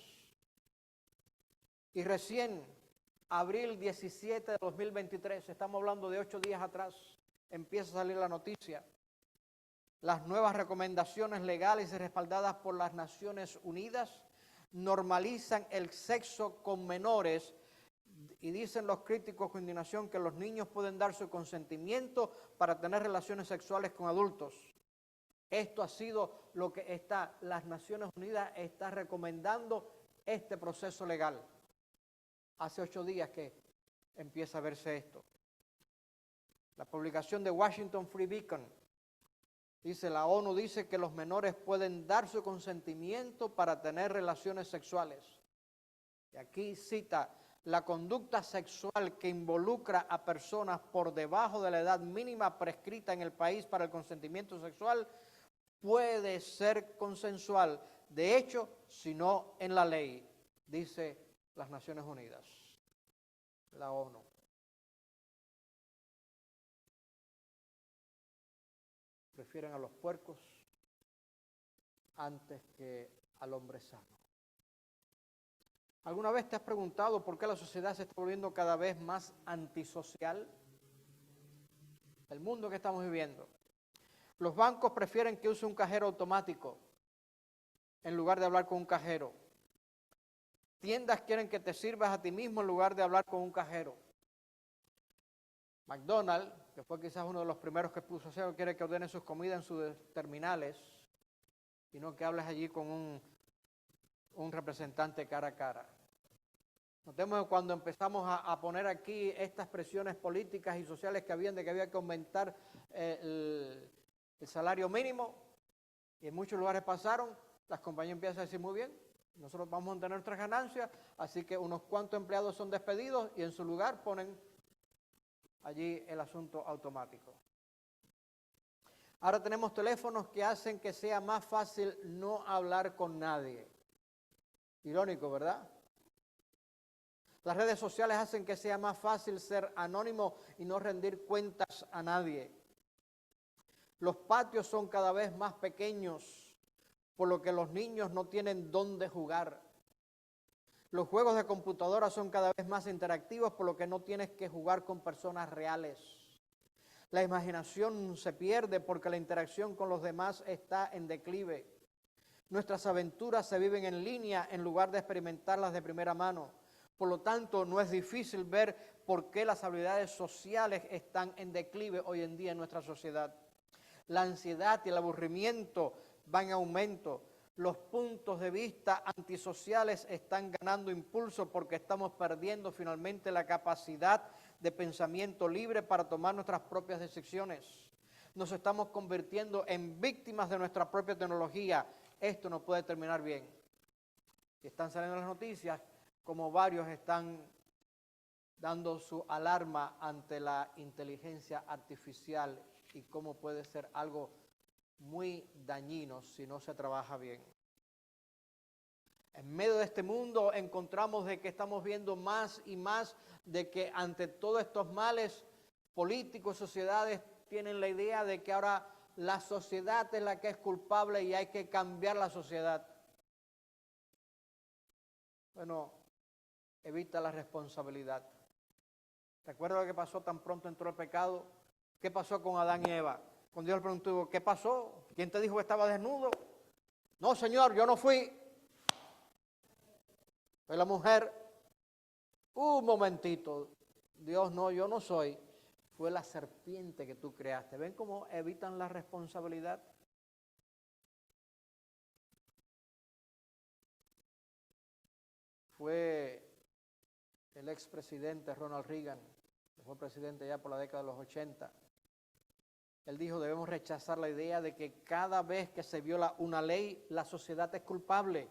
[SPEAKER 1] Y recién, abril 17 de 2023, estamos hablando de 8 días atrás, empieza a salir la noticia. Las nuevas recomendaciones legales y respaldadas por las Naciones Unidas normalizan el sexo con menores, y dicen los críticos con indignación que los niños pueden dar su consentimiento para tener relaciones sexuales con adultos. Esto ha sido lo que las Naciones Unidas está recomendando, este proceso legal. Hace 8 días que empieza a verse esto. La publicación de Washington Free Beacon dice: la ONU dice que los menores pueden dar su consentimiento para tener relaciones sexuales. Y aquí cita: la conducta sexual que involucra a personas por debajo de la edad mínima prescrita en el país para el consentimiento sexual puede ser consensual. De hecho, si no en la ley, dice las Naciones Unidas, la ONU. Prefieren a los puercos antes que al hombre sano. ¿Alguna vez te has preguntado por qué la sociedad se está volviendo cada vez más antisocial? El mundo que estamos viviendo. Los bancos prefieren que use un cajero automático en lugar de hablar con un cajero. Tiendas quieren que te sirvas a ti mismo en lugar de hablar con un cajero. McDonald's, que fue quizás uno de los primeros que puso eso, quiere que ordenen sus comidas en sus terminales y no que hables allí con un representante cara a cara. Notemos que cuando empezamos a poner aquí estas presiones políticas y sociales que había que aumentar el salario mínimo, y en muchos lugares pasaron, las compañías empiezan a decir: muy bien, nosotros vamos a mantener nuestras ganancias, así que unos cuantos empleados son despedidos y en su lugar ponen allí el asunto automático. Ahora tenemos teléfonos que hacen que sea más fácil no hablar con nadie. Irónico, ¿verdad? Las redes sociales hacen que sea más fácil ser anónimo y no rendir cuentas a nadie. Los patios son cada vez más pequeños, por lo que los niños no tienen dónde jugar. Los juegos de computadora son cada vez más interactivos, por lo que no tienes que jugar con personas reales. La imaginación se pierde porque la interacción con los demás está en declive. Nuestras aventuras se viven en línea en lugar de experimentarlas de primera mano. Por lo tanto, no es difícil ver por qué las habilidades sociales están en declive hoy en día en nuestra sociedad. La ansiedad y el aburrimiento van en aumento. Los puntos de vista antisociales están ganando impulso porque estamos perdiendo finalmente la capacidad de pensamiento libre para tomar nuestras propias decisiones. Nos estamos convirtiendo en víctimas de nuestra propia tecnología. Esto no puede terminar bien. Y están saliendo las noticias como varios están dando su alarma ante la inteligencia artificial y cómo puede ser algo muy dañino si no se trabaja bien. En medio de este mundo encontramos de que estamos viendo más y más de que ante todos estos males políticos, sociedades tienen la idea de que ahora la sociedad es la que es culpable y hay que cambiar la sociedad. Bueno, evita la responsabilidad. ¿Recuerda lo que pasó tan pronto entró el pecado? ¿Qué pasó con Adán y Eva? Cuando Dios le preguntó, ¿qué pasó? ¿Quién te dijo que estaba desnudo? No, Señor, yo no fui. Fue la mujer. Un momentito. Dios, no, yo no soy. Fue la serpiente que tú creaste. ¿Ven cómo evitan la responsabilidad? Fue el expresidente Ronald Reagan, que fue presidente ya por la década de los 80. Él dijo, debemos rechazar la idea de que cada vez que se viola una ley, la sociedad es culpable,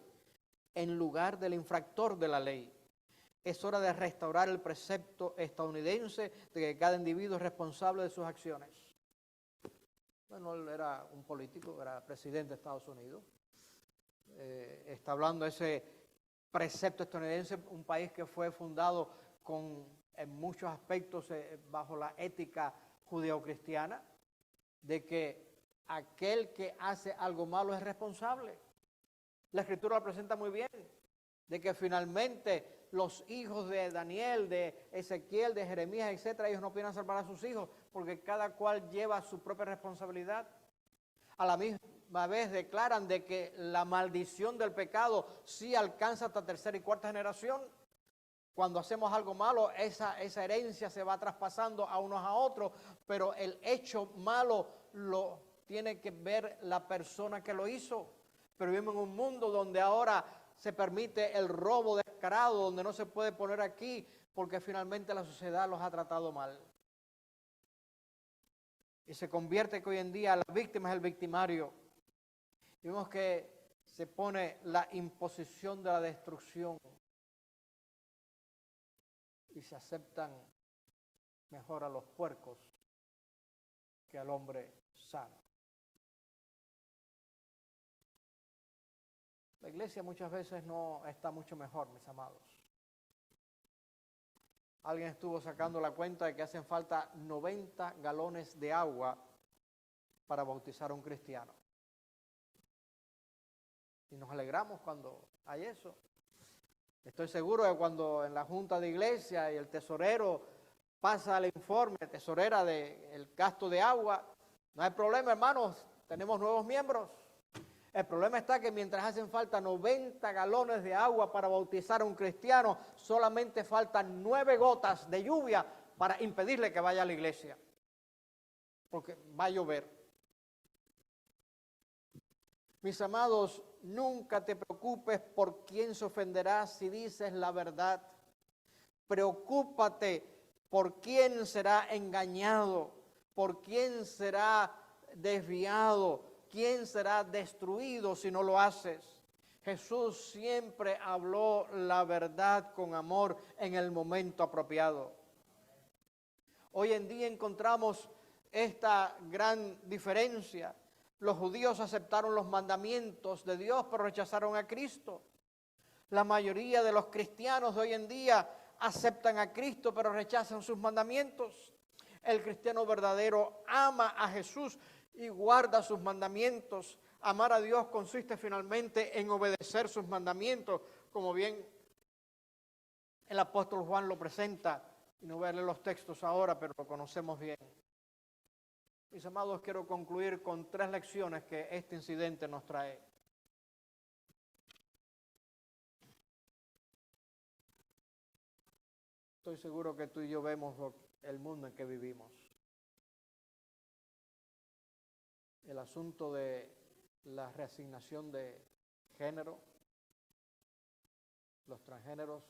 [SPEAKER 1] en lugar del infractor de la ley. Es hora de restaurar el precepto estadounidense de que cada individuo es responsable de sus acciones. Bueno, él era un político, era presidente de Estados Unidos. Está hablando de ese precepto estadounidense, un país que fue fundado en muchos aspectos bajo la ética judeocristiana, de que aquel que hace algo malo es responsable. La Escritura lo presenta muy bien, de que finalmente los hijos de Daniel, de Ezequiel, de Jeremías, etcétera, ellos no pudieron salvar a sus hijos porque cada cual lleva su propia responsabilidad. A la misma vez declaran de que la maldición del pecado sí alcanza hasta tercera y cuarta generación. Cuando hacemos algo malo, esa herencia se va traspasando a unos a otros, pero el hecho malo lo tiene que ver la persona que lo hizo. Pero vivimos en un mundo donde ahora se permite el robo descarado, donde no se puede poner aquí, porque finalmente la sociedad los ha tratado mal. Y se convierte que hoy en día la víctima es el victimario. Y vemos que se pone la imposición de la destrucción. Y se aceptan mejor a los puercos que al hombre sano. La iglesia muchas veces no está mucho mejor, mis amados. Alguien estuvo sacando la cuenta de que hacen falta 90 galones de agua para bautizar a un cristiano. Y nos alegramos cuando hay eso. Estoy seguro que cuando en la junta de iglesia y el tesorero pasa el informe, tesorera del gasto de agua, no hay problema, hermanos, tenemos nuevos miembros. El problema está que mientras hacen falta 90 galones de agua para bautizar a un cristiano, solamente faltan 9 gotas de lluvia para impedirle que vaya a la iglesia. Porque va a llover. Mis amados, nunca te preocupes por quién se ofenderá si dices la verdad. Preocúpate por quién será engañado, por quién será desviado, quién será destruido si no lo haces. Jesús siempre habló la verdad con amor en el momento apropiado. Hoy en día encontramos esta gran diferencia. Los judíos aceptaron los mandamientos de Dios, pero rechazaron a Cristo. La mayoría de los cristianos de hoy en día aceptan a Cristo, pero rechazan sus mandamientos. El cristiano verdadero ama a Jesús y guarda sus mandamientos. Amar a Dios consiste finalmente en obedecer sus mandamientos, como bien El apóstol Juan lo presenta, y no voy a leer los textos ahora, pero lo conocemos bien. Mis amados, quiero concluir con 3 lecciones que este incidente nos trae. Estoy seguro que tú y yo vemos el mundo en que vivimos. El asunto de la reasignación de género, los transgéneros,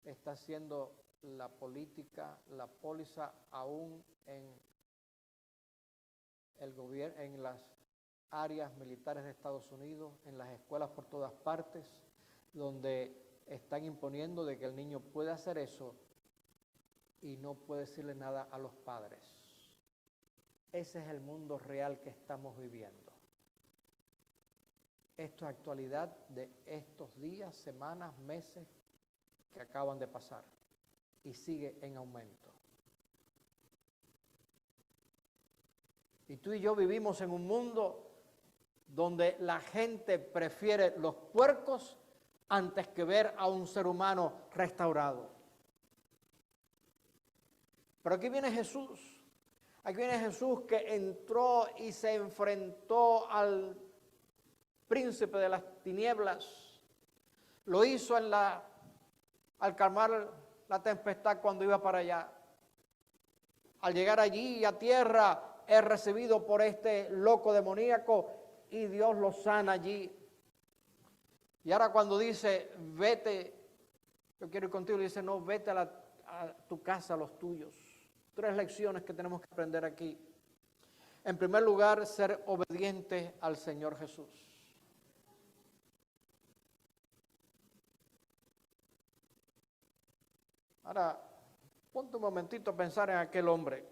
[SPEAKER 1] está siendo la política, la póliza aún en el gobierno, en las áreas militares de Estados Unidos, en las escuelas por todas partes, donde están imponiendo de que el niño puede hacer eso y no puede decirle nada a los padres. Ese es el mundo real que estamos viviendo. Esto es actualidad de estos días, semanas, meses que acaban de pasar y sigue en aumento. Y tú y yo vivimos en un mundo donde la gente prefiere los puercos antes que ver a un ser humano restaurado. Pero aquí viene Jesús. Aquí viene Jesús que entró y se enfrentó al príncipe de las tinieblas. Lo hizo al calmar la tempestad cuando iba para allá. Al llegar allí a tierra, es recibido por este loco demoníaco y Dios lo sana allí. Y ahora cuando dice, vete, yo quiero ir contigo, le dice, no, vete a tu casa, a los tuyos. 3 lecciones que tenemos que aprender aquí. En primer lugar, ser obedientes al Señor Jesús. Ahora, ponte un momentito a pensar en aquel hombre.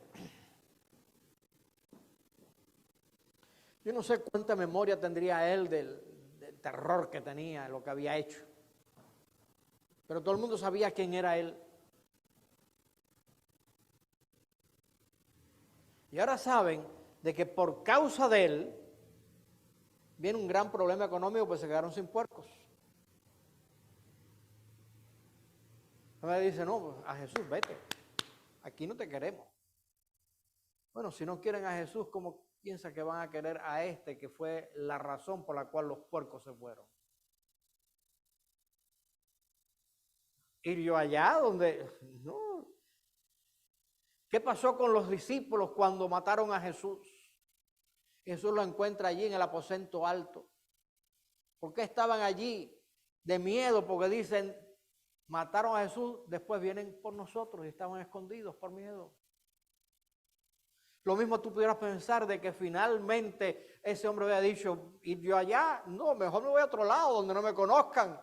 [SPEAKER 1] Yo no sé cuánta memoria tendría él del terror que tenía, lo que había hecho. Pero todo el mundo sabía quién era él. Y ahora saben de que por causa de él viene un gran problema económico, pues se quedaron sin puercos. Ahora dice, no, a Jesús, vete, aquí no te queremos. Bueno, si no quieren a Jesús, ¿cómo piensa que van a querer a este que fue la razón por la cual los puercos se fueron? Ir yo allá donde, no. ¿Qué pasó con los discípulos cuando mataron a Jesús? Jesús lo encuentra allí en el aposento alto. ¿Por qué estaban allí? De miedo, porque dicen, mataron a Jesús, después vienen por nosotros y estaban escondidos por miedo. Lo mismo tú pudieras pensar de que finalmente ese hombre había dicho, ir yo allá, no, mejor me voy a otro lado donde no me conozcan.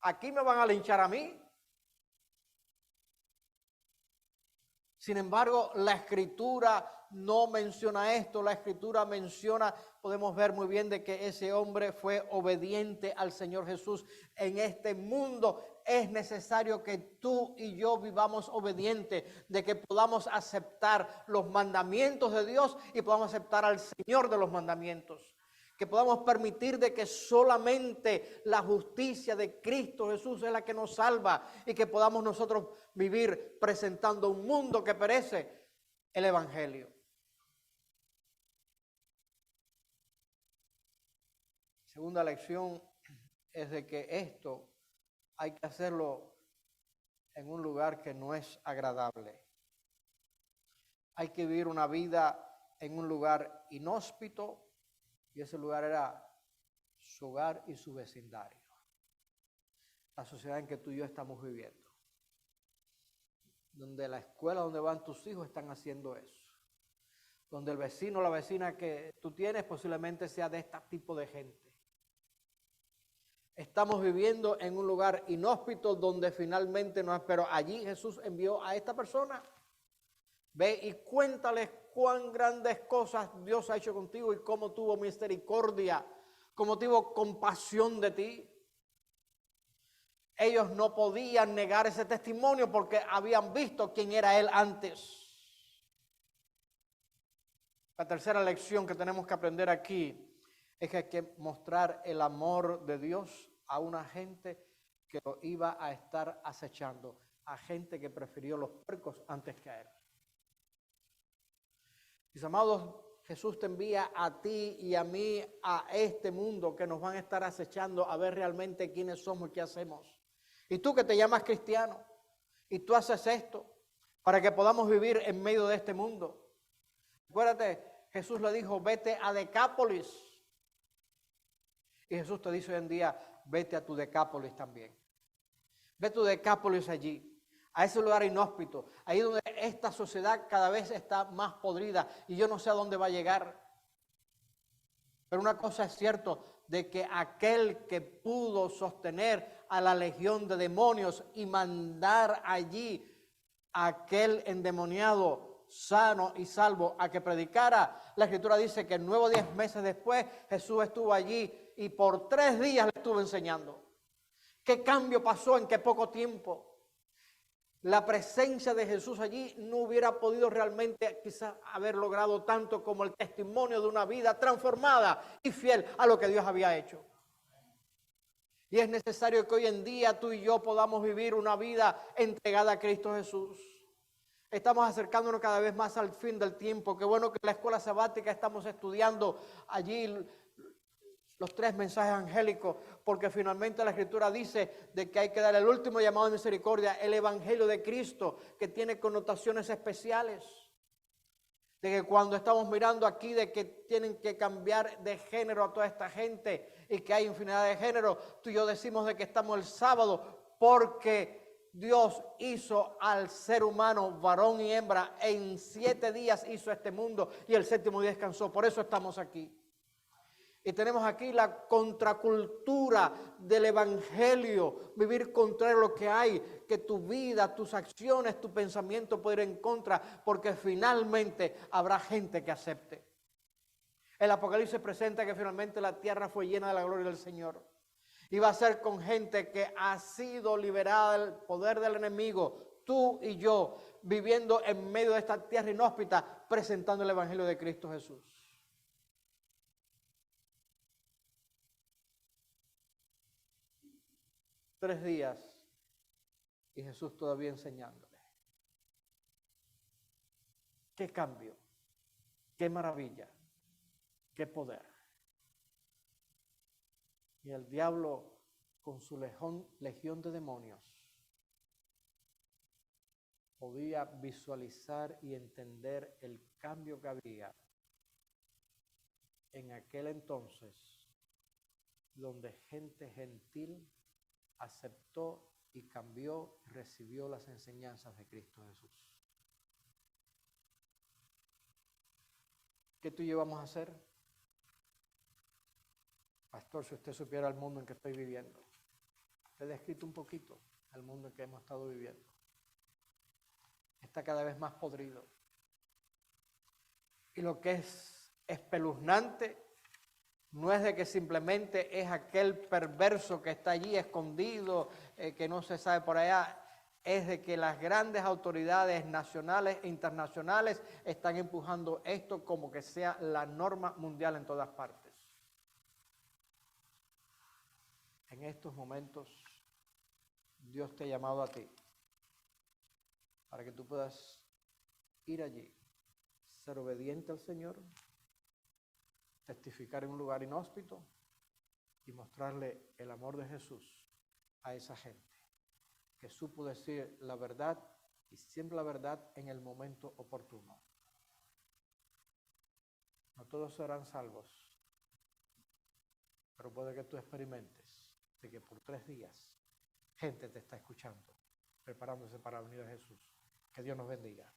[SPEAKER 1] Aquí me van a linchar a mí. Sin embargo, la Escritura no menciona esto, la Escritura menciona, podemos ver muy bien de que ese hombre fue obediente al Señor Jesús. En este mundo es necesario que tú y yo vivamos obedientes, de que podamos aceptar los mandamientos de Dios y podamos aceptar al Señor de los mandamientos. Que podamos permitir de que solamente la justicia de Cristo Jesús es la que nos salva y que podamos nosotros vivir presentando un mundo que perece el Evangelio. Segunda lección es de que esto hay que hacerlo en un lugar que no es agradable. Hay que vivir una vida en un lugar inhóspito. Y ese lugar era su hogar y su vecindario. La sociedad en que tú y yo estamos viviendo. Donde la escuela donde van tus hijos están haciendo eso. Donde el vecino o la vecina que tú tienes posiblemente sea de este tipo de gente. Estamos viviendo en un lugar inhóspito donde finalmente no es, pero allí Jesús envió a esta persona. Ve y cuéntales cuán grandes cosas Dios ha hecho contigo y cómo tuvo misericordia, cómo tuvo compasión de ti. Ellos no podían negar ese testimonio porque habían visto quién era Él antes. La tercera lección que tenemos que aprender aquí es que hay que mostrar el amor de Dios a una gente que lo iba a estar acechando. a gente que prefirió los puercos antes que a Él. Mis amados, Jesús te envía a ti y a mí a este mundo que nos van a estar acechando a ver realmente quiénes somos y qué hacemos. Y tú que te llamas cristiano y tú haces esto para que podamos vivir en medio de este mundo. Acuérdate, Jesús le dijo, vete a Decápolis. Y Jesús te dice hoy en día, vete a tu Decápolis también. Ve a tu Decápolis allí, a ese lugar inhóspito, ahí donde esta sociedad cada vez está más podrida y yo no sé a dónde va a llegar. Pero una cosa es cierto, de que aquel que pudo sostener a la legión de demonios y mandar allí a aquel endemoniado sano y salvo a que predicara, la Escritura dice que 9 o 10 meses después Jesús estuvo allí y por 3 días le estuvo enseñando. ¿Qué cambio pasó en qué poco tiempo? La presencia de Jesús allí no hubiera podido realmente quizás haber logrado tanto como el testimonio de una vida transformada y fiel a lo que Dios había hecho. Y es necesario que hoy en día tú y yo podamos vivir una vida entregada a Cristo Jesús. Estamos acercándonos cada vez más al fin del tiempo. Qué bueno que en la escuela sabática estamos estudiando allí los 3 mensajes angélicos, porque finalmente la Escritura dice de que hay que dar el último llamado de misericordia, el Evangelio de Cristo, que tiene connotaciones especiales. De que cuando estamos mirando aquí de que tienen que cambiar de género a toda esta gente y que hay infinidad de géneros, tú y yo decimos de que estamos el sábado porque Dios hizo al ser humano, varón y hembra, en 7 días hizo este mundo y el 7º día descansó. Por eso estamos aquí. Y tenemos aquí la contracultura del Evangelio, vivir contrario a lo que hay, que tu vida, tus acciones, tu pensamiento puede ir en contra, porque finalmente habrá gente que acepte. El Apocalipsis presenta que finalmente la tierra fue llena de la gloria del Señor. Y va a ser con gente que ha sido liberada del poder del enemigo, tú y yo, viviendo en medio de esta tierra inhóspita, presentando el Evangelio de Cristo Jesús. 3 días y Jesús todavía enseñándole. Qué cambio, qué maravilla, qué poder. Y el diablo con su legión de demonios podía visualizar y entender el cambio que había en aquel entonces, donde gente gentil aceptó y cambió, recibió las enseñanzas de Cristo Jesús. ¿Qué tú y yo vamos a hacer? Pastor, si usted supiera el mundo en que estoy viviendo. Te he descrito un poquito el mundo en que hemos estado viviendo. Está cada vez más podrido. Y lo que es espeluznante no es de que simplemente es aquel perverso que está allí escondido, que no se sabe por allá. Es de que las grandes autoridades nacionales e internacionales están empujando esto como que sea la norma mundial en todas partes. En estos momentos, Dios te ha llamado a ti para que tú puedas ir allí, ser obediente al Señor, testificar en un lugar inhóspito y mostrarle el amor de Jesús a esa gente que supo decir la verdad y siempre la verdad en el momento oportuno. No todos serán salvos, pero puede que tú experimentes de que por 3 días gente te está escuchando, preparándose para venir a Jesús. Que Dios nos bendiga.